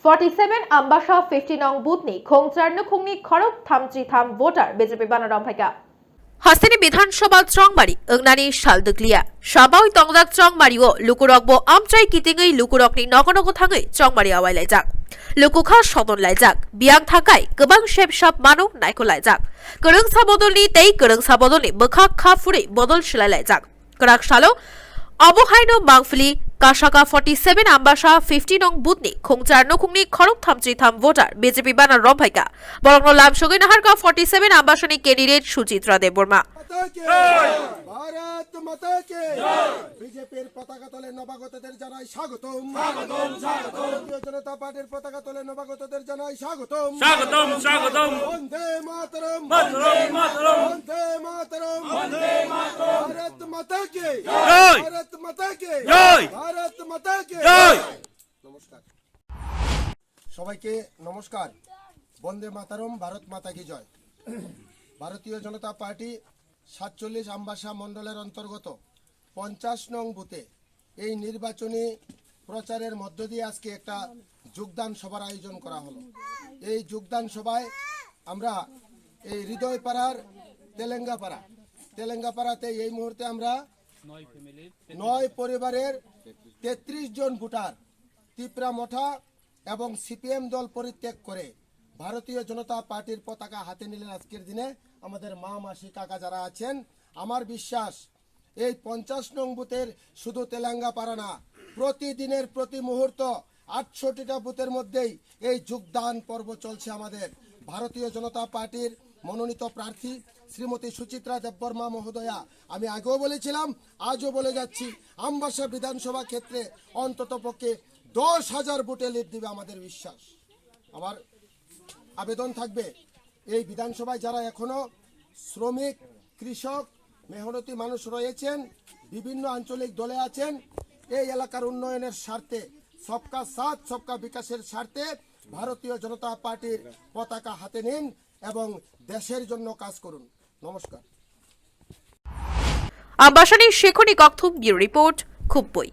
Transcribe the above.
47 Ambasha 50 nong butni khongcharnu khungni khorok thamchi tham voter BJP banaram phaika Hasini বিধানসভা চংমারি ওংনানি সালদুগলিয়া সাবাই তংদাক চংমারি ও লুকুরকবো আমচাই কিতিঙै লুকুরকनि নগনগ थाङै চংমারি आवाय लायजाक लुकुखा सदन लायजाक बियां थाखाय गोबां शेबसाब मानु नायखौ लायजाक गोरोंसा बदलनि तै गोरोंसा बदलनि मोखां खाफुरै बदल सोलाय लायजाक गोराक सालो अबहायनो मांफलि काशाका 47 आम्बासा 50 नং बुथनि खंचार नखुंनि खरक थामची थाम voter BJP बानार रमभाइका बरंनो लामसगै नाहारका 47 आम्बासानि candidate Suchitra Debbarma Bharat माता के बीजेपीर पताका तले नवागतদের জানাই স্বাগতম স্বাগতম স্বাগতম ভারতীয় জনতা পার্টির পতাকা তলে নবাগতদের জানাই স্বাগতম স্বাগতম স্বাগতম বন্দে মাতরম বন্দে মাতরম বন্দে মাতরম বন্দে মাতরম भारत माता के जय भारत माता के जय भारत माता के जय নমস্কার সবাইকে নমস্কার বন্দে মাতরম ভারত মাতা কি জয় ভারতীয় জনতা পার্টি 47 আম্বাসা মণ্ডলের অন্তর্গত 50 নং বুথে এই নির্বাচনী প্রচারের মধ্য দিয়ে আজকে একটা যোগদান সভার আয়োজন করা হলো। এই যোগদান সভায় আমরা এই হৃদয়পাড়ার তেলেঙ্গাপাড়াতে এই মুহূর্তে আমরা 9 পরিবারের 33 জন ভোটার তিপ্রা মঠা এবং সিপিএম দল পরিত্যাগ করে ভারতীয় জনতা পার্টির পতাকা হাতে নিলেন। আজকের দিনে আমাদের মা মাসি কাকা যারা আছেন, আমার বিশ্বাস এই 50 নং বুথের শুধু তেলেঙ্গাপাড়া না, প্রতিদিনের প্রতি মুহূর্ত 68টা বুথের মধ্যেই এই যোগদান পর্ব চলছে। আমাদের ভারতীয় জনতা পার্টির মনোনীত প্রার্থী শ্রীমতী সুচিত্রা দেববর্মা মহোদয়া, আমি আগেও বলেছিলাম আজও বলে যাচ্ছি, আমবাসা বিধানসভা ক্ষেত্রে অন্তত পক্ষে 10,000 ভোটে লিড দিবে আমাদের বিশ্বাস। আমার আবেদন থাকবে এই বিধানসভায় যারা এখনো শ্রমিক, কৃষক, মেহনতি মানুষ রয়েছেন, বিভিন্ন আঞ্চলিক দলে আছেন, এই এলাকার উন্নয়নের স্বার্থে সবকা সাথ সবকা বিকাশের স্বার্থে ভারতীয় জনতা পার্টির পতাকা হাতে নিন এবং দেশের জন্য কাজ করুন। নমস্কার। আম্বাসানি শেখনি কক্থুম ব্যুরো রিপোর্ট খুববই।